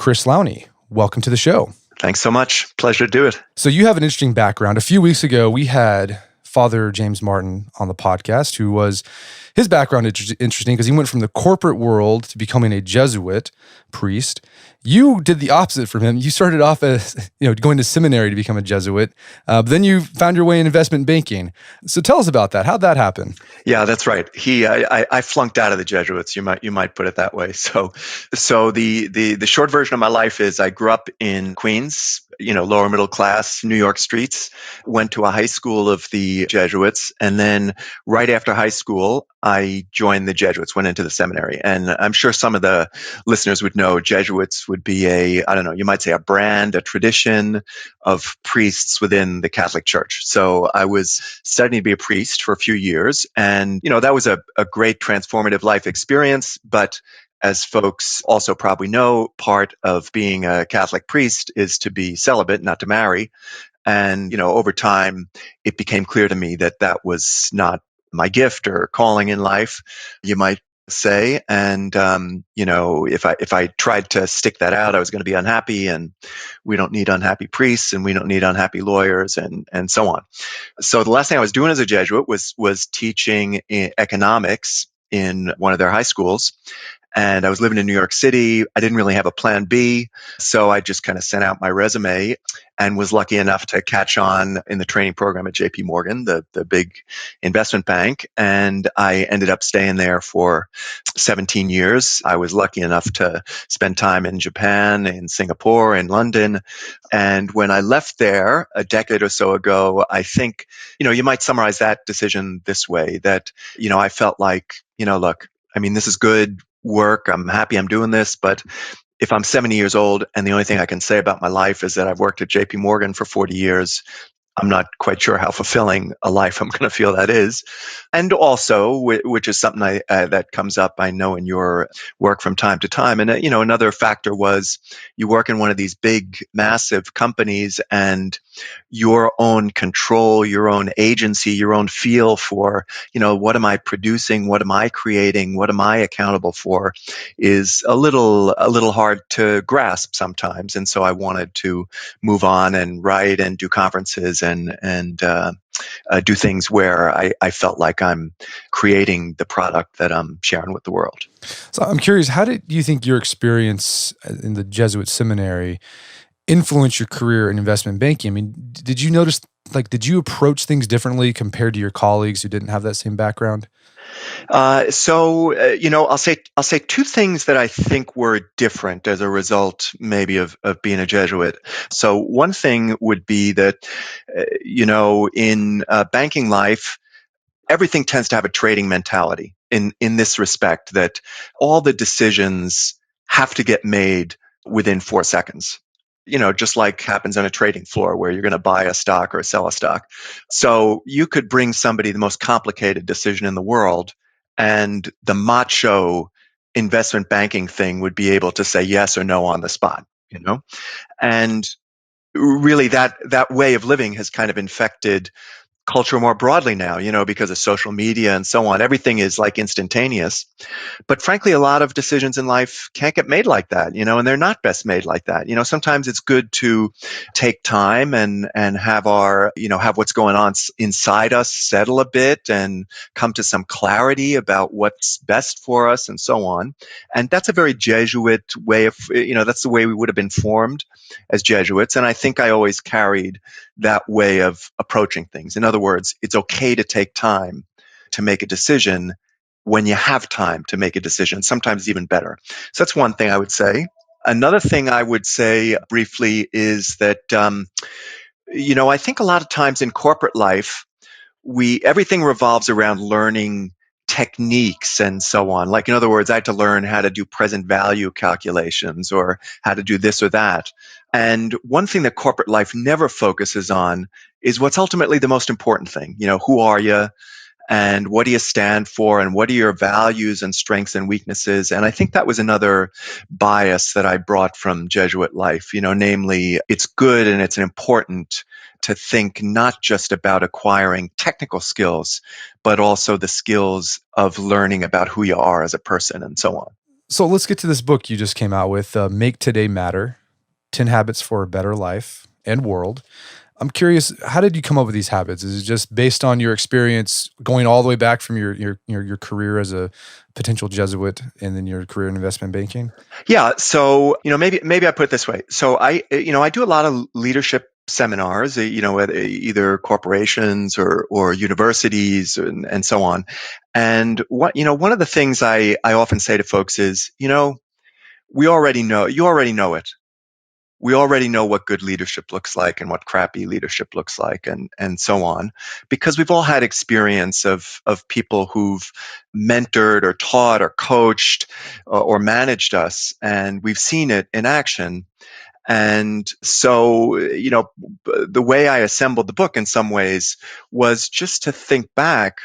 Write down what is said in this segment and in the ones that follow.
Chris Lowney. Welcome to the show. Thanks so much. Pleasure to do it. So you have an interesting background. A few weeks ago, we had Father James Martin on the podcast, his background interesting because he went from the corporate world to becoming a Jesuit priest. You did the opposite from him. You started off as, going to seminary to become a Jesuit. But then you found your way in investment banking. So tell us about that. How'd that happen? Yeah, that's right. I flunked out of the Jesuits. You might put it that way. So the short version of my life is I grew up in Queens, lower middle class, New York streets, went to a high school of the Jesuits. And then right after high school, I joined the Jesuits, went into the seminary. And I'm sure some of the listeners would know Jesuits would be you might say a brand, a tradition of priests within the Catholic Church. So I was studying to be a priest for a few years. And, that was a great transformative life experience. But as folks also probably know, part of being a Catholic priest is to be celibate, not to marry. And, over time, it became clear to me that that was not my gift or calling in life, you might say. And, if I tried to stick that out, I was going to be unhappy, and we don't need unhappy priests and we don't need unhappy lawyers and so on. So the last thing I was doing as a Jesuit was teaching economics in one of their high schools. And I was living in New York City. I didn't really have a plan B. So I just kind of sent out my resume and was lucky enough to catch on in the training program at JP Morgan, the big investment bank. And I ended up staying there for 17 years. I was lucky enough to spend time in Japan, in Singapore, in London. And when I left there a decade or so ago, I think, you might summarize that decision this way, that, I felt like, look, this is good work. I'm happy I'm doing this, but if I'm 70 years old and the only thing I can say about my life is that I've worked at JP Morgan for 40 years, I'm not quite sure how fulfilling a life I'm going to feel that is. And also, which is something that comes up, I know, in your work from time to time. And, another factor was you work in one of these big, massive companies, and your own control, your own agency, your own feel for, what am I producing? What am I creating? What am I accountable for is a little hard to grasp sometimes. And so I wanted to move on and write and do conferences and do things where I felt like I'm creating the product that I'm sharing with the world. So I'm curious, how did you think your experience in the Jesuit seminary influence your career in investment banking? Did you notice, did you approach things differently compared to your colleagues who didn't have that same background? I'll say two things that I think were different as a result, maybe of being a Jesuit. So one thing would be that, in banking life, everything tends to have a trading mentality in this respect, that all the decisions have to get made within 4 seconds. Just like happens on a trading floor where you're going to buy a stock or sell a stock. So you could bring somebody the most complicated decision in the world, and the macho investment banking thing would be able to say yes or no on the spot, And really that way of living has kind of infected culture more broadly now, because of social media and so on. Everything is instantaneous. But frankly, a lot of decisions in life can't get made like that, and they're not best made like that. Sometimes it's good to take time and have have what's going on inside us settle a bit and come to some clarity about what's best for us and so on. And that's a very Jesuit way of, that's the way we would have been formed as Jesuits. And I think I always carried that way of approaching things. In other words, it's okay to take time to make a decision when you have time to make a decision. Sometimes it's even better. So that's one thing I would say. Another thing I would say briefly is that, I think a lot of times in corporate life, everything revolves around learning techniques and so on. In other words, I had to learn how to do present value calculations or how to do this or that. And one thing that corporate life never focuses on is what's ultimately the most important thing. Who are you? And what do you stand for? And what are your values and strengths and weaknesses? And I think that was another bias that I brought from Jesuit life, namely, it's good and it's important to think not just about acquiring technical skills, but also the skills of learning about who you are as a person and so on. So let's get to this book you just came out with, Make Today Matter: 10 Habits for a Better Life and World. I'm curious, how did you come up with these habits? Is it just based on your experience going all the way back from your career as a potential Jesuit and then your career in investment banking? Yeah. So, maybe I put it this way. So I do a lot of leadership seminars, at either corporations or universities and so on. And one of the things I often say to folks is, you already know it. We already know what good leadership looks like and what crappy leadership looks like and so on, because we've all had experience of people who've mentored or taught or coached or managed us, and we've seen it in action. And so, the way I assembled the book in some ways was just to think back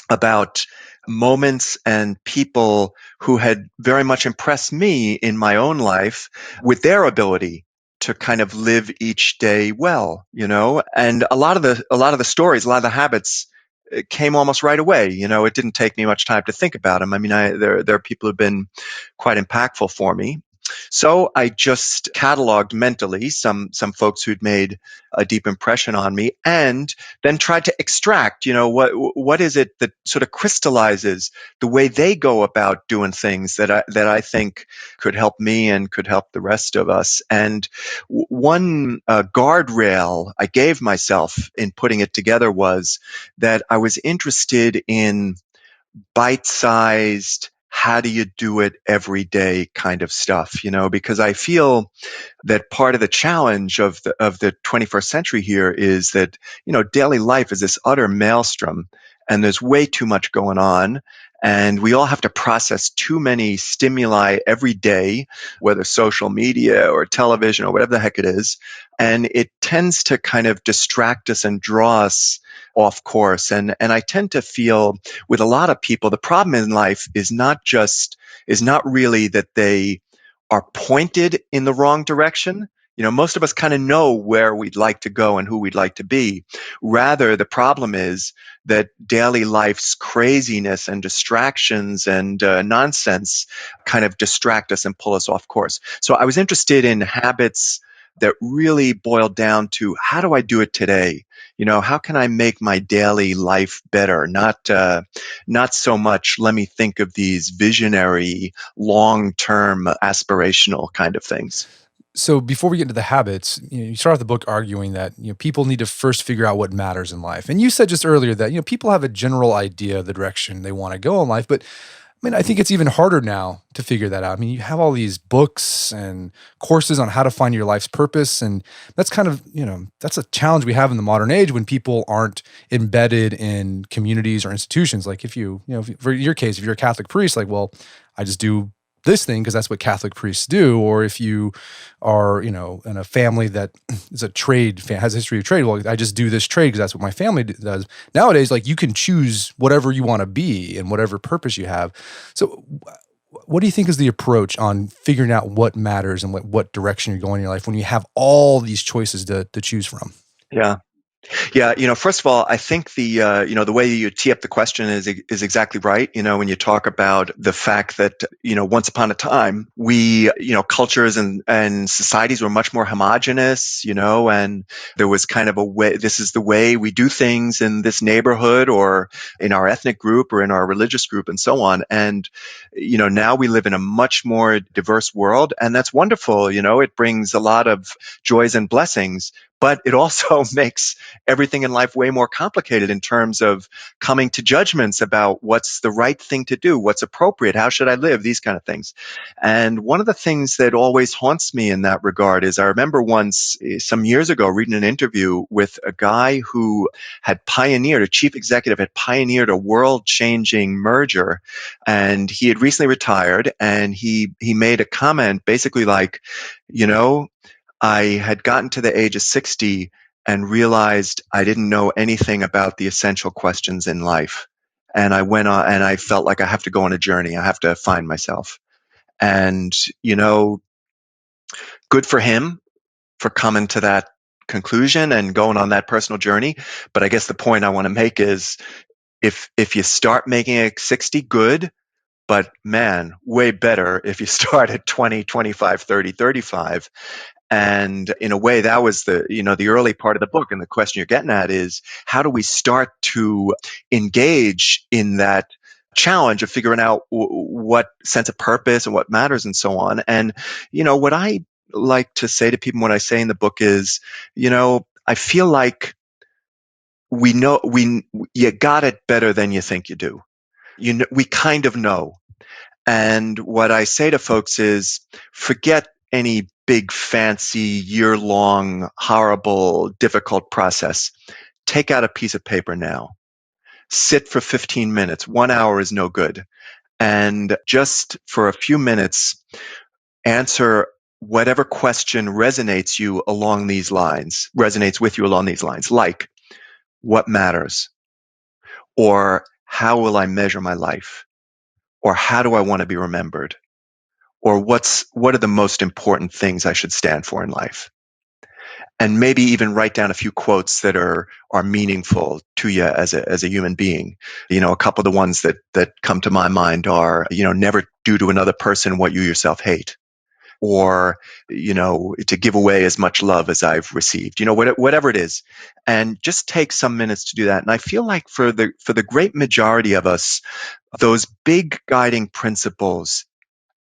about moments and people who had very much impressed me in my own life with their ability to kind of live each day well, and a lot of the stories, a lot of the habits came almost right away. It didn't take me much time to think about them. I mean, there are people who've been quite impactful for me. So I just cataloged mentally some folks who'd made a deep impression on me, and then tried to extract, what is it that sort of crystallizes the way they go about doing things that I think could help me and could help the rest of us. And one guardrail I gave myself in putting it together was that I was interested in bite-sized, how do you do it every day kind of stuff, because I feel that part of the challenge of the 21st century here is that, daily life is this utter maelstrom, and there's way too much going on. And we all have to process too many stimuli every day, whether social media or television or whatever the heck it is. And it tends to kind of distract us and draw us off course. And I tend to feel with a lot of people, the problem in life is not really that they are pointed in the wrong direction. Most of us kind of know where we'd like to go and who we'd like to be. Rather, the problem is that daily life's craziness and distractions and nonsense kind of distract us and pull us off course. So I was interested in habits that really boiled down to, how do I do it today? How can I make my daily life better? Not so much, let me think of these visionary, long-term, aspirational kind of things. So before we get into the habits, you start off the book arguing that people need to first figure out what matters in life. And you said just earlier that people have a general idea of the direction they want to go in life, but I mean, I think it's even harder now to figure that out. I mean, you have all these books and courses on how to find your life's purpose. And that's kind of, that's a challenge we have in the modern age when people aren't embedded in communities or institutions. Like for your case, if you're a Catholic priest, like, well, I just do this thing because that's what Catholic priests do. Or if you are, in a family that is a trade, has a history of trade, well, I just do this trade because that's what my family does. Nowadays, like, you can choose whatever you want to be and whatever purpose you have. So what do you think is the approach on figuring out what matters and what direction you're going in your life when you have all these choices to choose from? Yeah. Yeah, first of all, I think the way you tee up the question is exactly right. When you talk about the fact that, once upon a time, we, cultures and societies were much more homogenous, and there was kind of a way, this is the way we do things in this neighborhood or in our ethnic group or in our religious group and so on. And, now we live in a much more diverse world, and that's wonderful. It brings a lot of joys and blessings, but it also makes everything in life way more complicated in terms of coming to judgments about what's the right thing to do, what's appropriate, how should I live, these kind of things. And one of the things that always haunts me in that regard is I remember once, some years ago, reading an interview with a guy who had pioneered, a chief executive had pioneered a world-changing merger, and he had recently retired, and he made a comment basically like, I had gotten to the age of 60 and realized I didn't know anything about the essential questions in life. And I went on and I felt like I have to go on a journey. I have to find myself. And, good for him for coming to that conclusion and going on that personal journey. But I guess the point I want to make is if you start making it 60, good. But man, way better if you start at 20, 25, 30, 35. And in a way, that was the early part of the book. And the question you're getting at is, how do we start to engage in that challenge of figuring out what sense of purpose and what matters and so on? And, what I like to say to people, what I say in the book is, I feel like you got it better than you think you do. We kind of know. And what I say to folks is, forget any big, fancy, year-long, horrible, difficult process. Take out a piece of paper now. Sit for 15 minutes. 1 hour is no good. And just for a few minutes, answer whatever question resonates with you along these lines, like, what matters? Or how will I measure my life? Or how do I want to be remembered? Or what are the most important things I should stand for in life? And maybe even write down a few quotes that are meaningful to you as a human being. A couple of the ones that come to my mind are, never do to another person what you yourself hate. Or, to give away as much love as I've received, whatever it is. And just take some minutes to do that. And I feel like for the great majority of us, those big guiding principles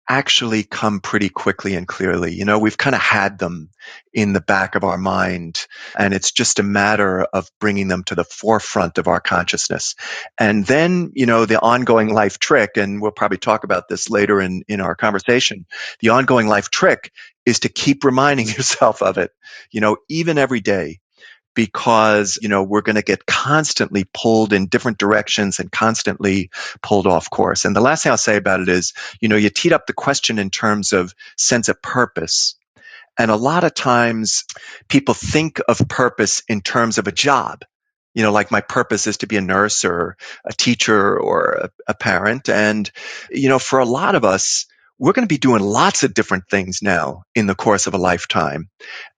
actually come pretty quickly and clearly. We've kind of had them in the back of our mind, and it's just a matter of bringing them to the forefront of our consciousness. And then, the ongoing life trick, and we'll probably talk about this later in our conversation, the ongoing life trick is to keep reminding yourself of it, even every day. Because, we're going to get constantly pulled in different directions and constantly pulled off course. And the last thing I'll say about it is, you teed up the question in terms of sense of purpose. And a lot of times people think of purpose in terms of a job. Like my purpose is to be a nurse or a teacher or a parent. And, for a lot of us, we're going to be doing lots of different things now in the course of a lifetime.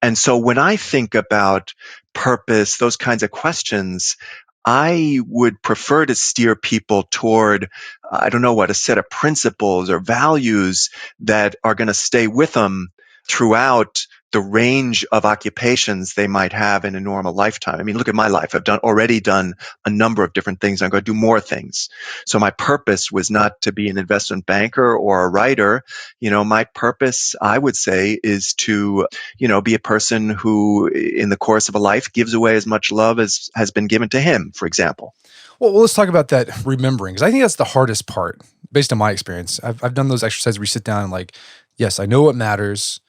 And so when I think about purpose, those kinds of questions, I would prefer to steer people toward, I don't know what, a set of principles or values that are going to stay with them throughout the range of occupations they might have in a normal lifetime. I mean, look at my life. I've already done a number of different things. I'm going to do more things. So my purpose was not to be an investment banker or a writer. My purpose, I would say, is to, be a person who in the course of a life gives away as much love as has been given to him, for example. Well, let's talk about that remembering, because I think that's the hardest part based on my experience. I've done those exercises where you sit down and like, yes, I know what matters.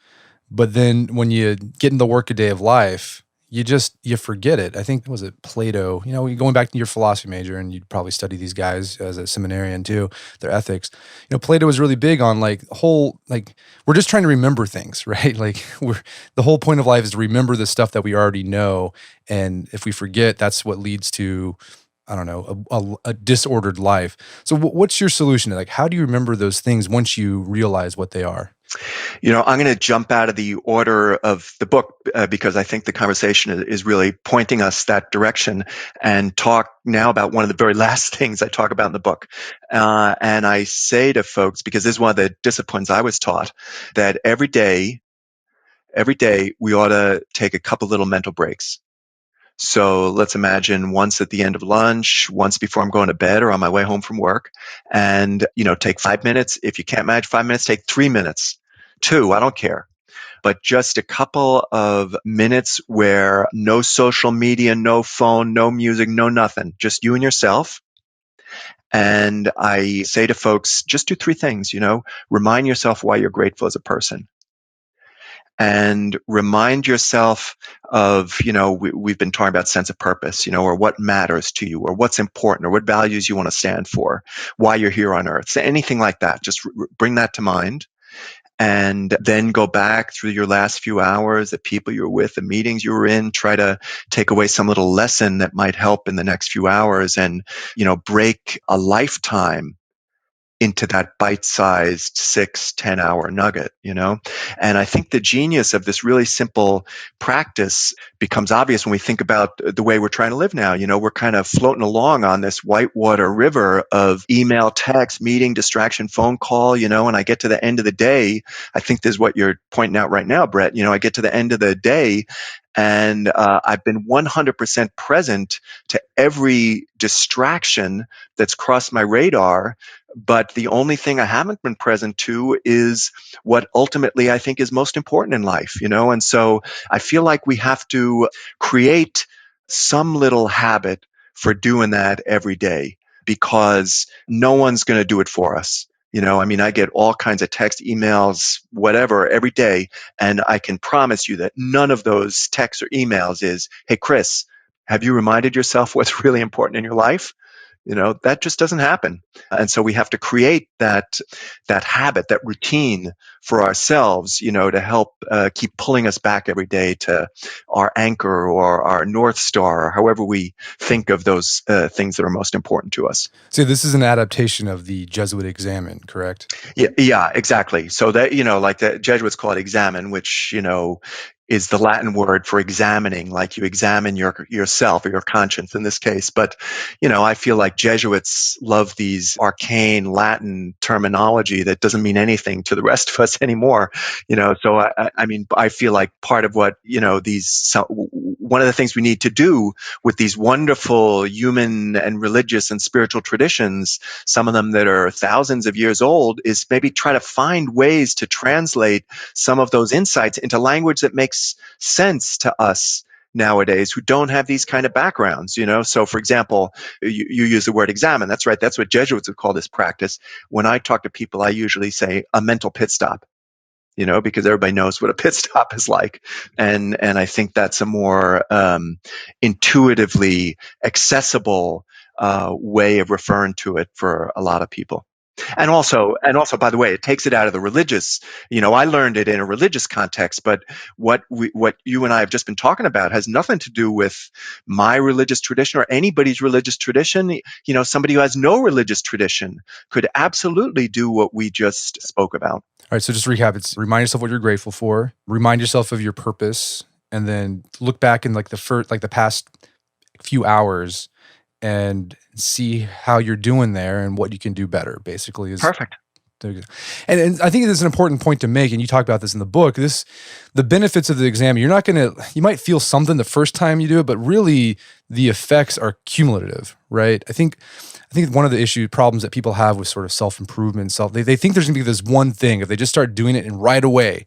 But then when you get in the workaday of life, you forget it. I think, was it Plato? Going back to your philosophy major, and you'd probably study these guys as a seminarian too, their ethics. Plato was really big on we're just trying to remember things, right? The whole point of life is to remember the stuff that we already know. And if we forget, that's what leads to, I don't know, a disordered life. So what's your solution to how do you remember those things once you realize what they are? I'm going to jump out of the order of the book because I think the conversation is really pointing us that direction, and talk now about one of the very last things I talk about in the book. And I say to folks, because this is one of the disciplines I was taught, that every day we ought to take a couple little mental breaks. So let's imagine once at the end of lunch, once before I'm going to bed or on my way home from work, and, take 5 minutes. If you can't manage 5 minutes, take 3 minutes. 2, I don't care. But just a couple of minutes where no social media, no phone, no music, no nothing, just you and yourself. And I say to folks, just do 3 things, remind yourself why you're grateful as a person. And remind yourself of, we've been talking about sense of purpose, or what matters to you, or what's important, or what values you want to stand for, why you're here on earth. So anything like that, just bring that to mind. And then go back through your last few hours, the people you were with, the meetings you were in, try to take away some little lesson that might help in the next few hours, and, break a lifetime into that bite-sized 6, 10 hour nugget, And I think the genius of this really simple practice becomes obvious when we think about the way we're trying to live now. We're kind of floating along on this whitewater river of email, text, meeting, distraction, phone call, and I get to the end of the day. I think this is what you're pointing out right now, Brett. I get to the end of the day and I've been 100% present to every distraction that's crossed my radar. But the only thing I haven't been present to is what ultimately I think is most important in life, And so I feel like we have to create some little habit for doing that every day because no one's going to do it for us. I get all kinds of text, emails, whatever every day. And I can promise you that none of those texts or emails is, hey, Chris, have you reminded yourself what's really important in your life? That just doesn't happen. And so we have to create that habit, that routine for ourselves, to help keep pulling us back every day to our anchor or our North Star, or however we think of those things that are most important to us. So this is an adaptation of the Jesuit examen, correct? Yeah, exactly. So that, like the Jesuits call it examen, which, is the Latin word for examining, like you examine yourself or your conscience in this case. But, I feel like Jesuits love these arcane Latin terminology that doesn't mean anything to the rest of us anymore. So I feel like part of what, one of the things we need to do with these wonderful human and religious and spiritual traditions, some of them that are thousands of years old, is maybe try to find ways to translate some of those insights into language that makes sense to us nowadays who don't have these kind of backgrounds, So for example, you use the word examine. That's right. That's what Jesuits would call this practice. When I talk to people, I usually say a mental pit stop, because everybody knows what a pit stop is like. And I think that's a more intuitively accessible way of referring to it for a lot of people. And also, by the way, it takes it out of the religious. I learned it in a religious context, but what you and I have just been talking about has nothing to do with my religious tradition or anybody's religious tradition. Somebody who has no religious tradition could absolutely do what we just spoke about. All right, so just to recap, it's remind yourself what you're grateful for, remind yourself of your purpose, and then look back in the past few hours and see how you're doing there and what you can do better, basically. Is perfect. And I think this is an important point to make, and you talk about this in the book. The benefits of the exam, you might feel something the first time you do it, but really the effects are cumulative, right? I think one of the problems that people have with sort of self-improvement, they think there's gonna be this one thing. If they just start doing it and right away,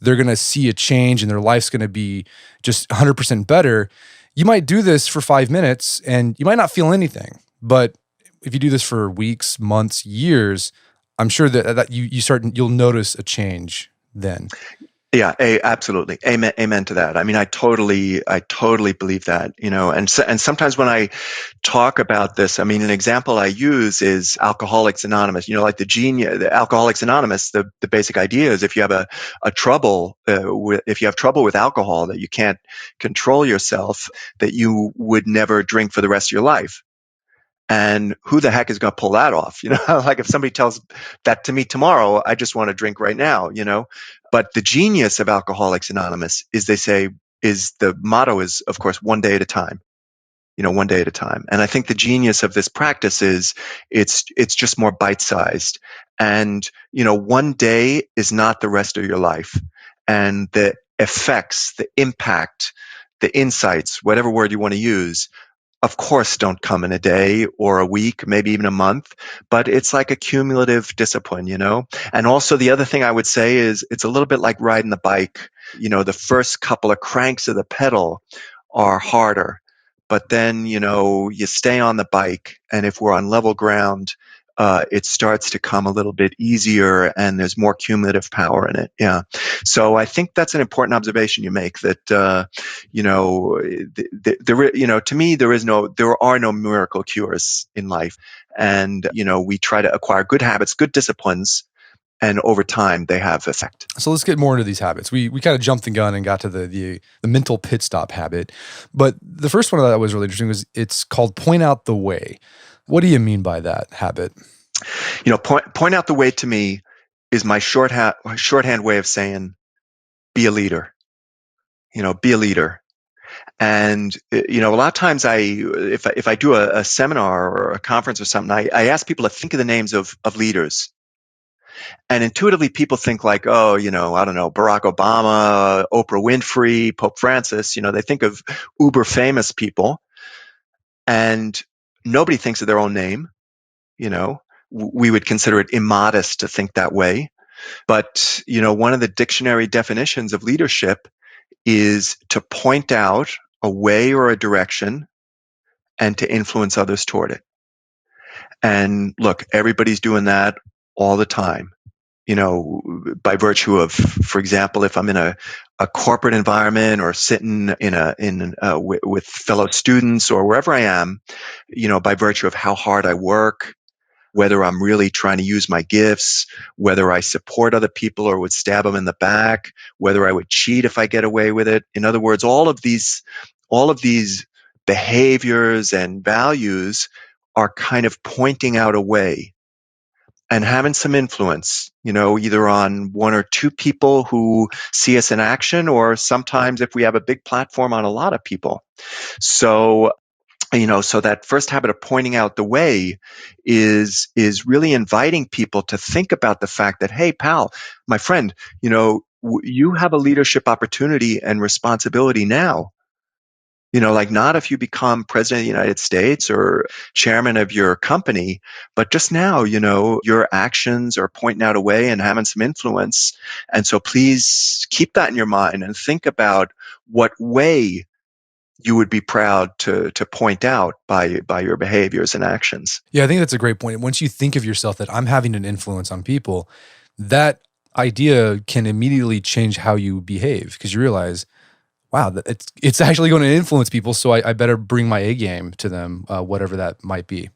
they're gonna see a change and their life's gonna be just 100% better. You might do this for 5 minutes and you might not feel anything, but if you do this for weeks, months, years, I'm sure that you'll notice a change then. Yeah, absolutely. Amen to that. I totally believe that, and sometimes when I talk about this, an example I use is Alcoholics Anonymous, like the Alcoholics Anonymous, the basic idea is if you have if you have trouble with alcohol, that you can't control yourself, that you would never drink for the rest of your life. And who the heck is going to pull that off? Like if somebody tells that to me tomorrow, I just want to drink right now, But the genius of Alcoholics Anonymous is the motto is, of course, one day at a time, one day at a time. And I think the genius of this practice is it's just more bite-sized. And, one day is not the rest of your life. And the effects, the impact, the insights, whatever word you want to use, of course, don't come in a day or a week, maybe even a month, but it's like a cumulative discipline, And also the other thing I would say is it's a little bit like riding the bike. The first couple of cranks of the pedal are harder, but then, you stay on the bike, and if we're on level ground, it starts to come a little bit easier and there's more cumulative power in it. Yeah. So I think that's an important observation you make that, to me, there are no miracle cures in life. And, we try to acquire good habits, good disciplines, and over time they have effect. So let's get more into these habits. We kind of jumped the gun and got to the mental pit stop habit. But the first one that was really interesting was it's called point out the way. What do you mean by that habit? Point out the way to me is my shorthand way of saying be a leader. Be a leader. And a lot of times, if I do a seminar or a conference or something, I ask people to think of the names of leaders. And intuitively, people think like, oh, I don't know, Barack Obama, Oprah Winfrey, Pope Francis. They think of uber famous people, and nobody thinks of their own name. We would consider it immodest to think that way. But one of the dictionary definitions of leadership is to point out a way or a direction and to influence others toward it. And look, everybody's doing that all the time. By virtue of, for example, if I'm in a corporate environment or sitting with fellow students or wherever I am, by virtue of how hard I work, whether I'm really trying to use my gifts, whether I support other people or would stab them in the back, whether I would cheat if I get away with it. In other words, all of these behaviors and values are kind of pointing out a way and having some influence, either on one or two people who see us in action, or sometimes if we have a big platform, on a lot of people. So that first habit of pointing out the way is really inviting people to think about the fact that, hey, pal, my friend, you have a leadership opportunity and responsibility now. Like not if you become president of the United States or chairman of your company, but just now, your actions are pointing out a way and having some influence. And so please keep that in your mind and think about what way you would be proud to point out by your behaviors and actions. Yeah, I think that's a great point. Once you think of yourself that I'm having an influence on people, that idea can immediately change how you behave because you realize, wow, that it's actually going to influence people. So I better bring my A game to them, whatever that might be.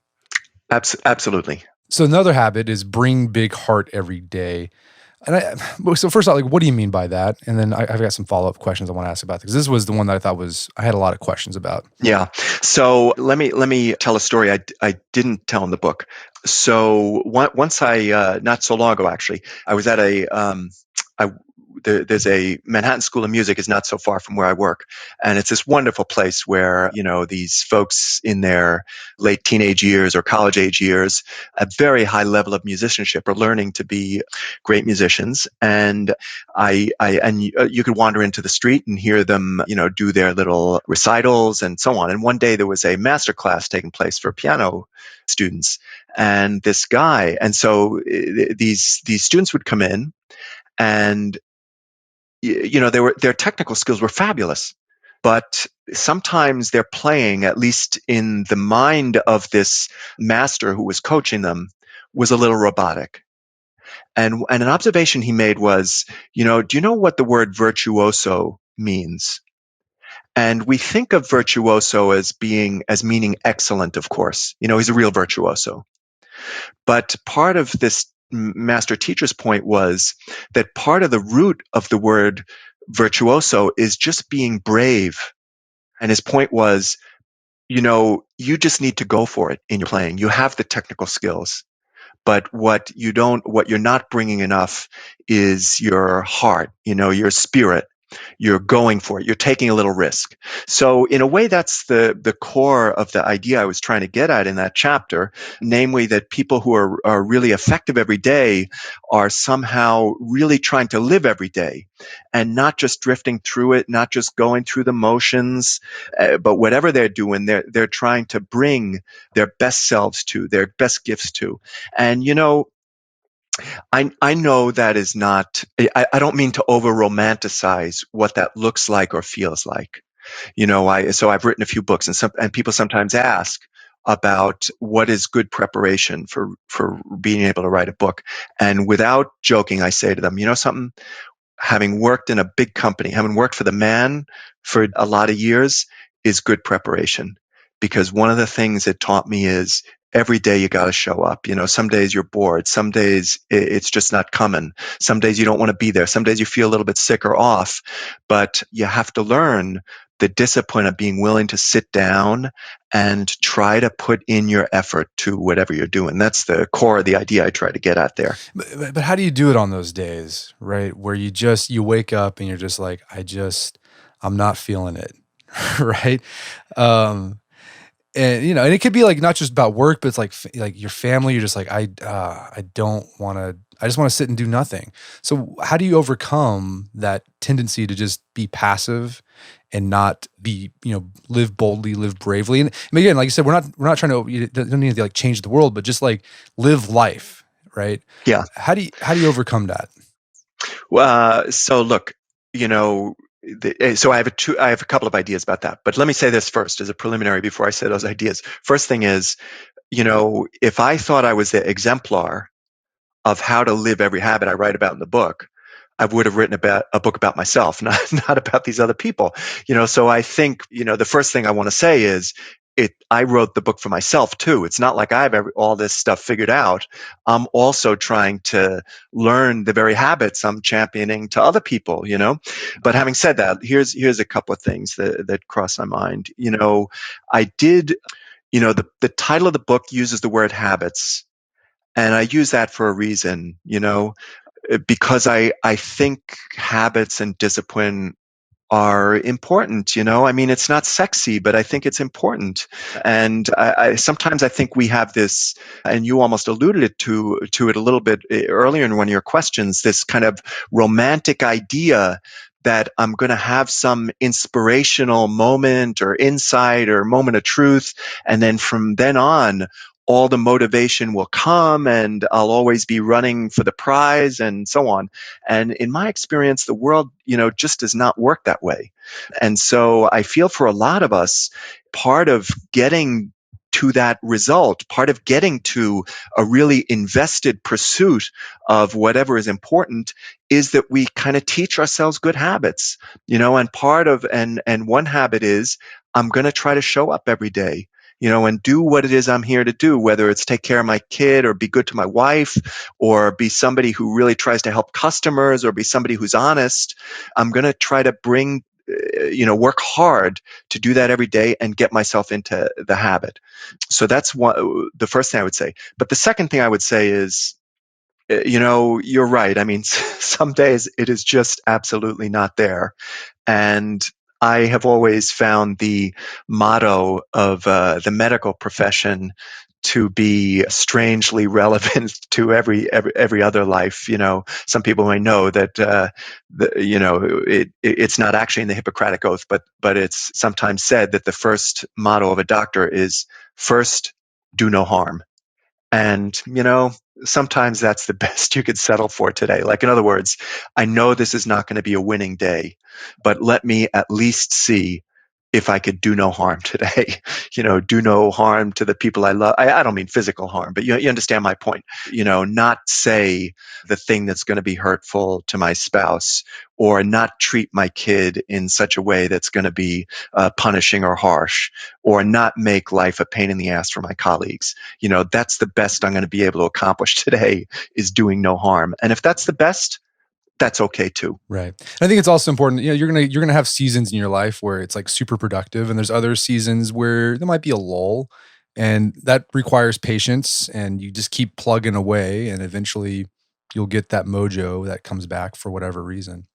Absolutely. So another habit is bring big heart every day. So first off, like, what do you mean by that? And then I've got some follow-up questions I want to ask about because this was the one that I thought I had a lot of questions about. Yeah. So let me tell a story I didn't tell in the book. So once not so long ago, actually, I was at there's a Manhattan School of Music is not so far from where I work. And it's this wonderful place where, these folks in their late teenage years or college age years, a very high level of musicianship are learning to be great musicians. And you could wander into the street and hear them, do their little recitals and so on. And one day there was a master class taking place for piano students. And this guy, and so these students would come in and their technical skills were fabulous, but sometimes their playing, at least in the mind of this master who was coaching them, was a little robotic. And an observation he made was, do you know what the word virtuoso means? And we think of virtuoso as meaning excellent, of course. He's a real virtuoso. But part of this master teacher's point was that part of the root of the word virtuoso is just being brave. And his point was, you just need to go for it in your playing. You have the technical skills. But what you're not bringing enough is your heart, your spirit. You're going for it. You're taking a little risk. So in a way, that's the core of the idea I was trying to get at in that chapter, namely that people who are really effective every day are somehow really trying to live every day and not just drifting through it, not just going through the motions, but whatever they're doing, they're trying to bring their best selves to, their best gifts to. And I know that is not, I don't mean to over romanticize what that looks like or feels like. So I've written a few books and people sometimes ask about what is good preparation for being able to write a book. And without joking, I say to them, something, having worked in a big company, having worked for the man for a lot of years is good preparation. Because one of the things it taught me is every day you got to show up. Some days you're bored. Some days it's just not coming. Some days you don't want to be there. Some days you feel a little bit sick or off, but you have to learn the discipline of being willing to sit down and try to put in your effort to whatever you're doing. That's the core of the idea I try to get at there. But how do you do it on those days, right? Where you wake up and you're just like, I'm not feeling it, right? Um, and it could be like not just about work, but it's like your family. You're just like, I don't want to. I just want to sit and do nothing. So how do you overcome that tendency to just be passive and not be, live boldly, live bravely? And again, like you said, we're not trying to. You don't need to like change the world, but just like live life, right? Yeah. How do you overcome that? So look, so I have a couple of ideas about that, but let me say this first as a preliminary before I say those ideas. First thing is, if I thought I was the exemplar of how to live every habit I write about in the book, I would have written about a book about myself, not about these other people. So I think, the first thing I want to say is I wrote the book for myself too. It's not like I have all this stuff figured out. I'm also trying to learn the very habits I'm championing to other people, But having said that, here's a couple of things that cross my mind. I did, the title of the book uses the word habits. And I use that for a reason, because I think habits and discipline are important. I mean, it's not sexy, but I think it's important. And I sometimes I think we have this, and you almost alluded to it a little bit earlier in one of your questions, this kind of romantic idea that I'm going to have some inspirational moment or insight or moment of truth. And then from then on, all the motivation will come and I'll always be running for the prize and so on. And in my experience, the world, just does not work that way. And so I feel for a lot of us, part of getting to that result, part of getting to a really invested pursuit of whatever is important is that we kind of teach ourselves good habits, and and one habit is I'm going to try to show up every day, and do what it is I'm here to do, whether it's take care of my kid or be good to my wife or be somebody who really tries to help customers or be somebody who's honest. I'm going to try to work hard to do that every day and get myself into the habit. So that's the first thing I would say. But the second thing I would say is, you're right. I mean, some days it is just absolutely not there. And I have always found the motto of the medical profession to be strangely relevant to every other life. Some people may know that it's not actually in the Hippocratic Oath, but it's sometimes said that the first motto of a doctor is first, do no harm. And, sometimes that's the best you could settle for today. Like, in other words, I know this is not going to be a winning day, but let me at least see if I could do no harm today, do no harm to the people I love. I don't mean physical harm, but you understand my point, not say the thing that's going to be hurtful to my spouse or not treat my kid in such a way that's going to be punishing or harsh or not make life a pain in the ass for my colleagues. That's the best I'm going to be able to accomplish today is doing no harm. And if that's the best, that's okay too. Right. And I think it's also important, you're gonna have seasons in your life where it's like super productive, and there's other seasons where there might be a lull, and that requires patience, and you just keep plugging away, and eventually you'll get that mojo that comes back for whatever reason.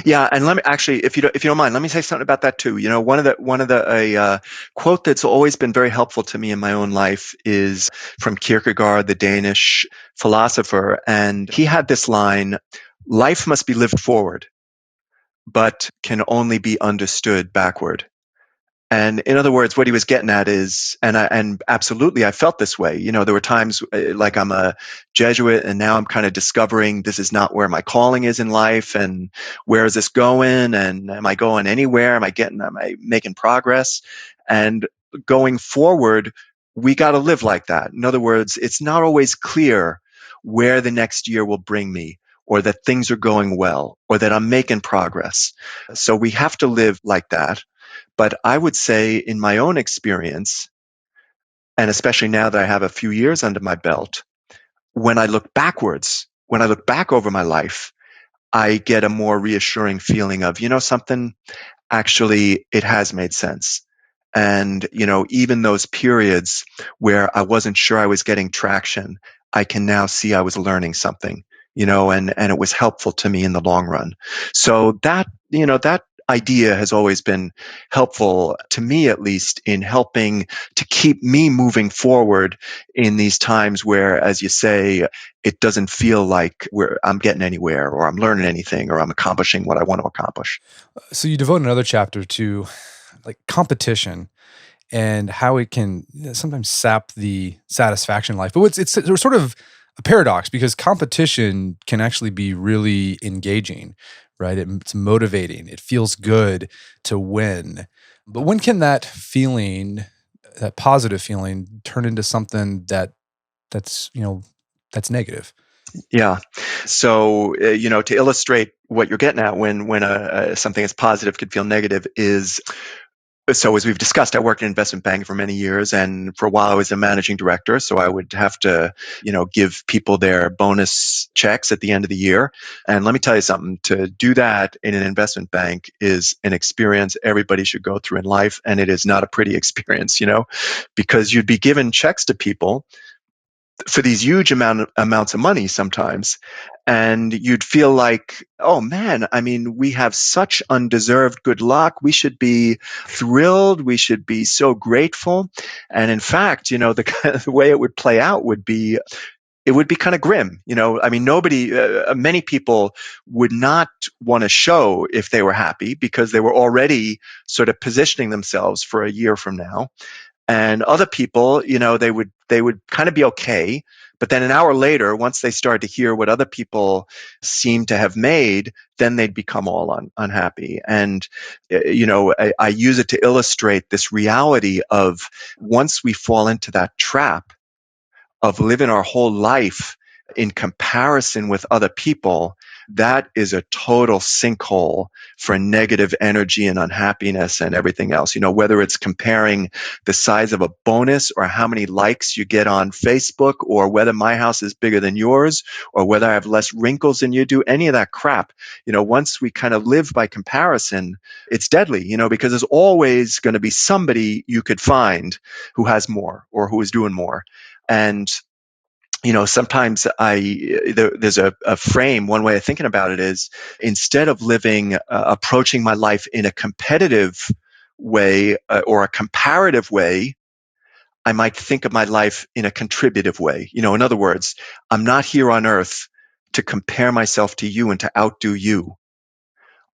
Yeah, and let me actually, if you don't mind, let me say something about that too. One of the quote that's always been very helpful to me in my own life is from Kierkegaard, the Danish philosopher, and he had this line: "Life must be lived forward, but can only be understood backward." And in other words, what he was getting at is, and absolutely, I felt this way. There were times like I'm a Jesuit, and now I'm kind of discovering this is not where my calling is in life, and where is this going? And am I going anywhere? Am I making progress? And going forward, we got to live like that. In other words, it's not always clear where the next year will bring me, or that things are going well, or that I'm making progress. So we have to live like that. But I would say, in my own experience, And especially now that I have a few years under my belt, when I look backwards, when I look back over my life, I get a more reassuring feeling of, something, actually, it has made sense. And, even those periods where I wasn't sure I was getting traction, I can now see I was learning something, and it was helpful to me in the long run. So that idea has always been helpful to me, at least, in helping to keep me moving forward in these times where, as you say, it doesn't feel like I'm getting anywhere, or I'm learning anything, or I'm accomplishing what I want to accomplish. So you devote another chapter to like competition and how it can sometimes sap the satisfaction in life. But it's sort of a paradox because competition can actually be really engaging, right? It's motivating. It feels good to win. But when can that feeling, that positive feeling, turn into something that's that's negative? Yeah. So, to illustrate what you're getting at, when something that's positive could feel negative, is so, as we've discussed, I worked in investment banking for many years, and for a while I was a managing director. So I would have to, give people their bonus checks at the end of the year. And let me tell you something: to do that in an investment bank is an experience everybody should go through in life, and it is not a pretty experience, because you'd be given checks to people for these huge amounts of money sometimes, and you'd feel like, oh man, I mean, we have such undeserved good luck, we should be thrilled, we should be so grateful. And in fact, the way it would play out would be, it would be kind of grim. I mean, many people would not want to show if they were happy, because they were already sort of positioning themselves for a year from now. And other people, they would kind of be okay. But then an hour later, once they started to hear what other people seem to have made, then they'd become all unhappy. And, I use it to illustrate this reality of, once we fall into that trap of living our whole life in comparison with other people, that is a total sinkhole for negative energy and unhappiness and everything else. Whether it's comparing the size of a bonus, or how many likes you get on Facebook, or whether my house is bigger than yours, or whether I have less wrinkles than you do, any of that crap, once we kind of live by comparison, it's deadly, because there's always going to be somebody you could find who has more, or who is doing more. And sometimes there's a frame. One way of thinking about it is, instead of approaching my life in a competitive way, or a comparative way, I might think of my life in a contributive way. In other words, I'm not here on earth to compare myself to you and to outdo you.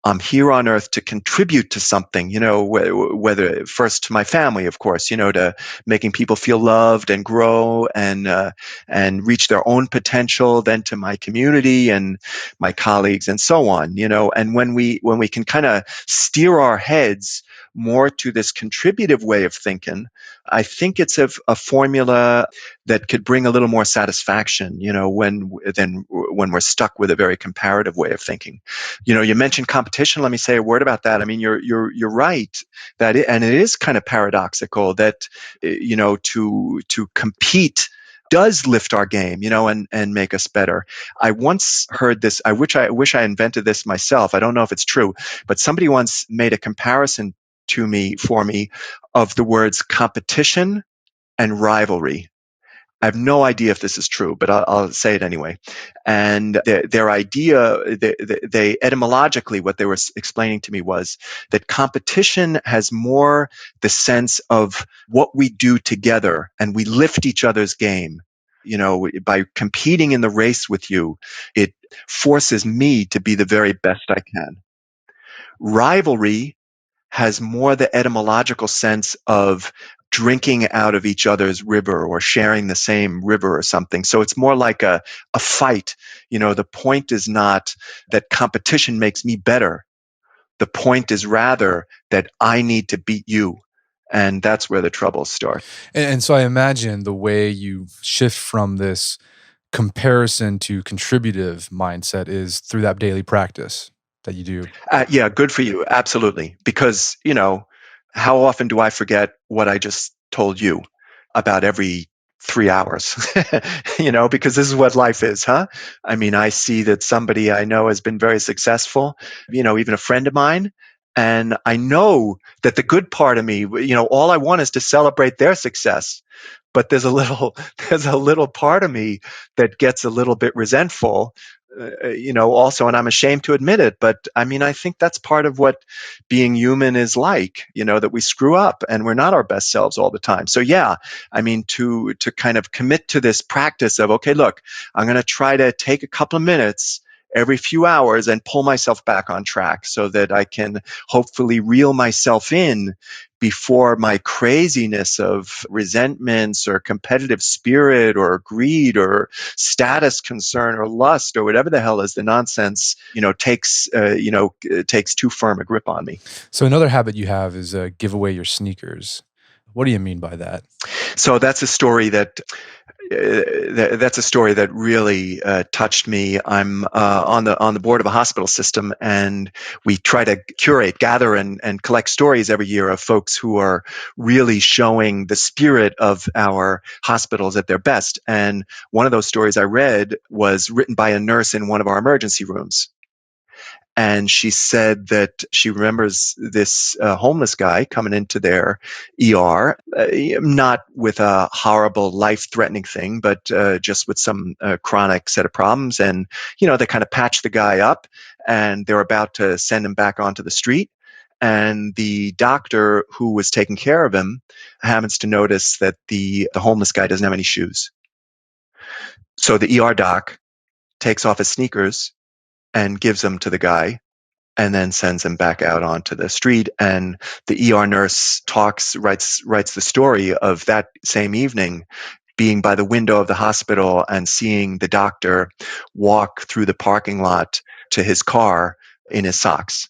I'm here on earth to contribute to something, whether first to my family, of course, to making people feel loved and grow, and reach their own potential, then to my community and my colleagues and so on, and when we can kind of steer our heads more to this contributive way of thinking, I think it's a formula that could bring a little more satisfaction, when we're stuck with a very comparative way of thinking. You mentioned competition. Let me say a word about that. I mean, you're right and it is kind of paradoxical that, to compete does lift our game, and make us better. I once heard this. I wish I invented this myself. I don't know if it's true, but somebody once made a comparison for me, of the words competition and rivalry. I have no idea if this is true, but I'll say it anyway. And their idea, they etymologically, what they were explaining to me was that competition has more the sense of what we do together, and we lift each other's game. By competing in the race with you, it forces me to be the very best I can. Rivalry has more the etymological sense of drinking out of each other's river, or sharing the same river or something. So it's more like a fight. The point is not that competition makes me better. The point is rather that I need to beat you. And that's where the troubles start. And so I imagine the way you shift from this comparison to contributive mindset is through that daily practice that you do. Yeah, good for you. Absolutely. Because, how often do I forget what I just told you? about every 3 hours, because this is what life is, huh? I mean, I see that somebody I know has been very successful, even a friend of mine. And I know that the good part of me, all I want is to celebrate their success. But there's a little, there's a little part of me that gets a little bit resentful, also, and I'm ashamed to admit it. But I mean, I think that's part of what being human is like, that we screw up and we're not our best selves all the time. So yeah, I mean, to kind of commit to this practice of, okay, look, I'm going to try to take a couple of minutes every few hours and pull myself back on track so that I can hopefully reel myself in before my craziness of resentments or competitive spirit or greed or status concern or lust or whatever the hell is the nonsense, takes too firm a grip on me. So another habit you have is give away your sneakers. What do you mean by that? So that's a story that really touched me. I'm on the board of a hospital system, and we try to gather, and collect stories every year of folks who are really showing the spirit of our hospitals at their best. And one of those stories I read was written by a nurse in one of our emergency rooms. And she said that she remembers this homeless guy coming into their ER, not with a horrible, life-threatening thing, but just with some chronic set of problems. And, they kind of patched the guy up, and they're about to send him back onto the street. And the doctor who was taking care of him happens to notice that the homeless guy doesn't have any shoes. So the ER doc takes off his sneakers and gives them to the guy, and then sends him back out onto the street. And the ER nurse writes the story of that same evening, being by the window of the hospital and seeing the doctor walk through the parking lot to his car in his socks.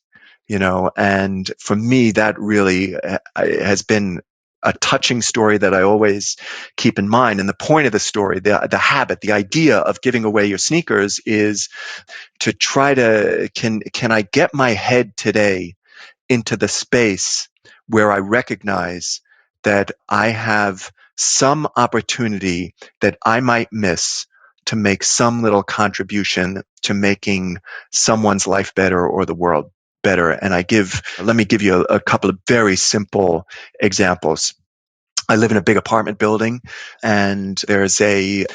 And for me, that really has been a touching story that I always keep in mind. And the point of the story, the habit, the idea of giving away your sneakers is to try to, can I get my head today into the space where I recognize that I have some opportunity that I might miss to make some little contribution to making someone's life better or the world better. And let me give you a couple of very simple examples. I live in a big apartment building, and there's a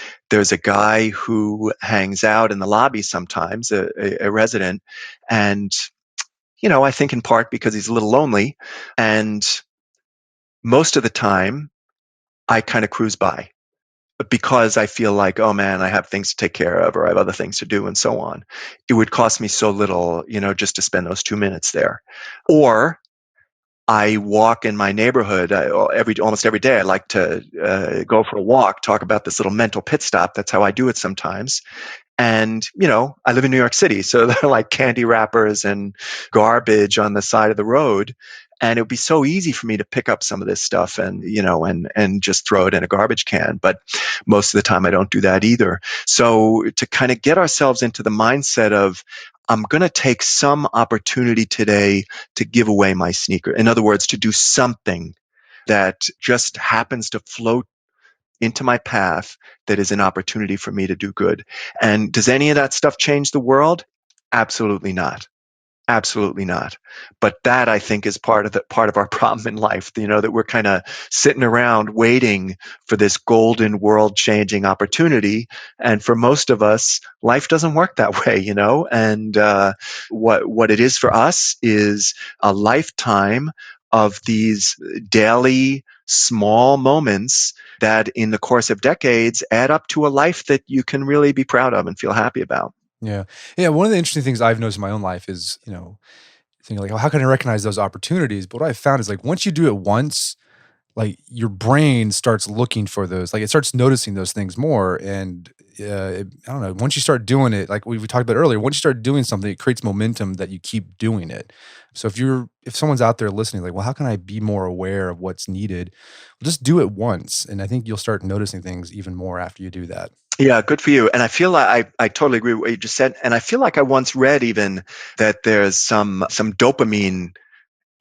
guy who hangs out in the lobby sometimes, a resident, and I think in part because he's a little lonely, and most of the time I kind of cruise by because I feel like, oh man, I have things to take care of, or I have other things to do, and so on. It would cost me so little, just to spend those 2 minutes there. Or I walk in my neighborhood almost every day. I like to go for a walk, talk about this little mental pit stop. That's how I do it sometimes. And, I live in New York City, so there are like candy wrappers and garbage on the side of the road. And it would be so easy for me to pick up some of this stuff and, and just throw it in a garbage can. But most of the time I don't do that either. So to kind of get ourselves into the mindset of, I'm going to take some opportunity today to give away my sneaker. In other words, to do something that just happens to float into my path that is an opportunity for me to do good. And does any of that stuff change the world? Absolutely not. Absolutely not. But that, I think, is part of our problem in life, that we're kind of sitting around waiting for this golden world changing opportunity. And for most of us, life doesn't work that way, and what it is for us is a lifetime of these daily small moments that in the course of decades add up to a life that you can really be proud of and feel happy about. Yeah. Yeah. One of the interesting things I've noticed in my own life is, thinking like, oh, how can I recognize those opportunities? But what I've found is like once you do it once, like your brain starts looking for those, like it starts noticing those things more. And I don't know, once you start doing it, like we talked about earlier, once you start doing something, it creates momentum that you keep doing it. So if someone's out there listening, like, well, how can I be more aware of what's needed? Well, just do it once. And I think you'll start noticing things even more after you do that. Yeah, good for you. And I feel like I totally agree with what you just said. And I feel like I once read even that there's some dopamine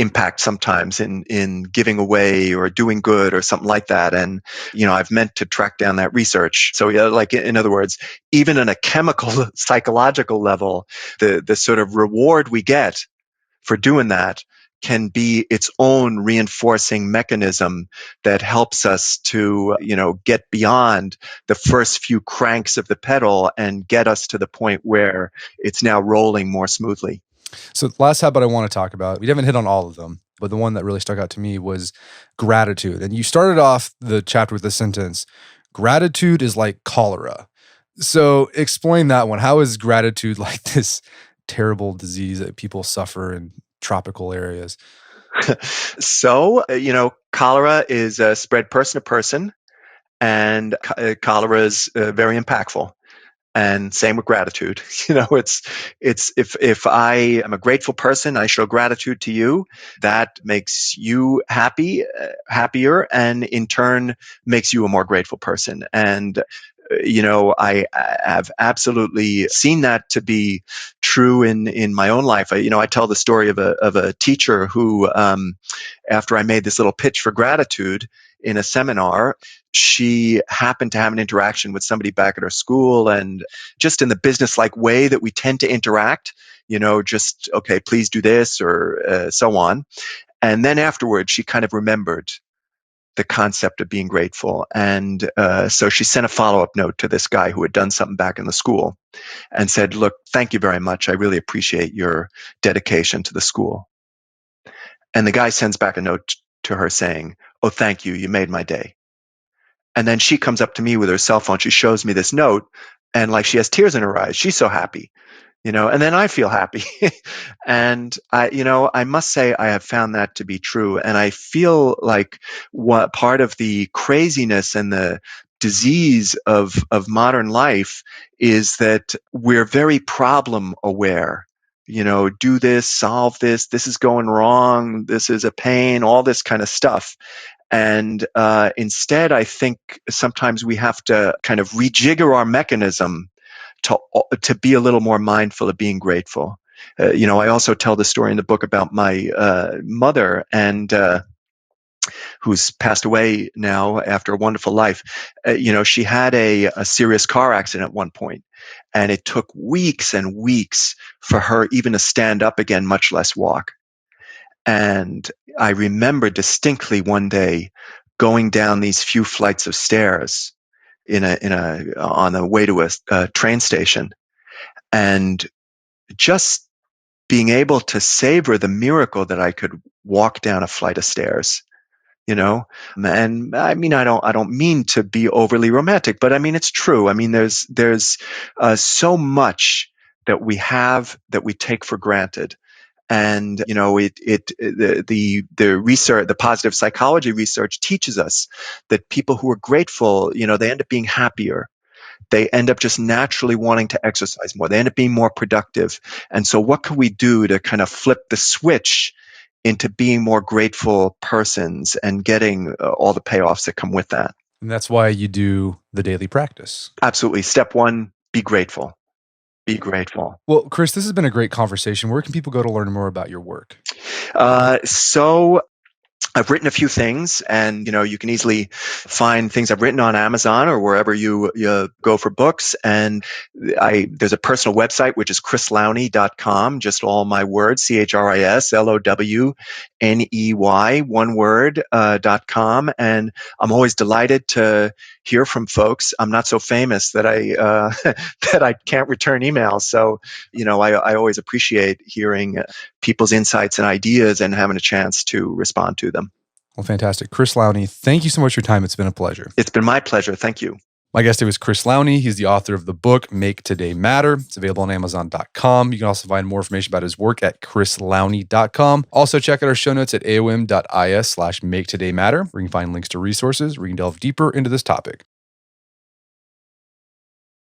impact sometimes in giving away or doing good or something like that. And, I've meant to track down that research. So yeah, like in other words, even on a chemical, psychological level, the sort of reward we get for doing that can be its own reinforcing mechanism that helps us to, get beyond the first few cranks of the pedal and get us to the point where it's now rolling more smoothly. So the last habit I want to talk about, we haven't hit on all of them, but the one that really stuck out to me was gratitude. And you started off the chapter with the sentence, gratitude is like cholera. So explain that one. How is gratitude like this terrible disease that people suffer in tropical areas? So, cholera is spread person to person, and cholera is very impactful. And same with gratitude. It's if I am a grateful person, I show gratitude to you. That makes you happier, and in turn makes you a more grateful person. And I have absolutely seen that to be true in my own life. I tell the story of a teacher who, after I made this little pitch for gratitude in a seminar, she happened to have an interaction with somebody back at her school, and just in the business-like way that we tend to interact, just, okay, please do this, or so on. And then afterwards, she kind of remembered the concept of being grateful. And so she sent a follow-up note to this guy who had done something back in the school and said, look, thank you very much. I really appreciate your dedication to the school. And the guy sends back a note to her saying, oh, thank you. You made my day. And then she comes up to me with her cell phone. She shows me this note, and like she has tears in her eyes. She's so happy, and then I feel happy. And I must say I have found that to be true. And I feel like what part of the craziness and the disease of modern life is that we're very problem aware. Do this, solve this, this is going wrong, this is a pain, all this kind of stuff. And instead, I think sometimes we have to kind of rejigger our mechanism to be a little more mindful of being grateful. I also tell the story in the book about my mother, and who's passed away now after a wonderful life. She had a serious car accident at one point, and it took weeks and weeks for her even to stand up again, much less walk. And I remember distinctly one day going down these few flights of stairs on the way to a train station, and just being able to savor the miracle that I could walk down a flight of stairs. And I mean, I don't mean to be overly romantic, but I mean, it's true. I mean, there's so much that we have that we take for granted. And the research, the positive psychology research teaches us that people who are grateful, they end up being happier. They end up just naturally wanting to exercise more. They end up being more productive. And so what can we do to kind of flip the switch into being more grateful persons and getting all the payoffs that come with that? And that's why you do the daily practice. Absolutely. Step one, be grateful. Be grateful. Well, Chris, this has been a great conversation. Where can people go to learn more about your work? So I've written a few things, and you can easily find things I've written on Amazon or wherever you go for books. And there's a personal website, which is chrislowney.com, just all my words, CHRISLOWNEY, one word, .com. And I'm always delighted to hear from folks. I'm not so famous that I that I can't return emails. So, I always appreciate hearing people's insights and ideas and having a chance to respond to them. Well, fantastic. Chris Lowney, thank you so much for your time. It's been a pleasure. It's been my pleasure. Thank you. My guest today was Chris Lowney. He's the author of the book, Make Today Matter. It's available on Amazon.com. You can also find more information about his work at chrislowney.com. Also, check out our show notes at aom.is/maketodaymatter, where you can find links to resources where you can delve deeper into this topic.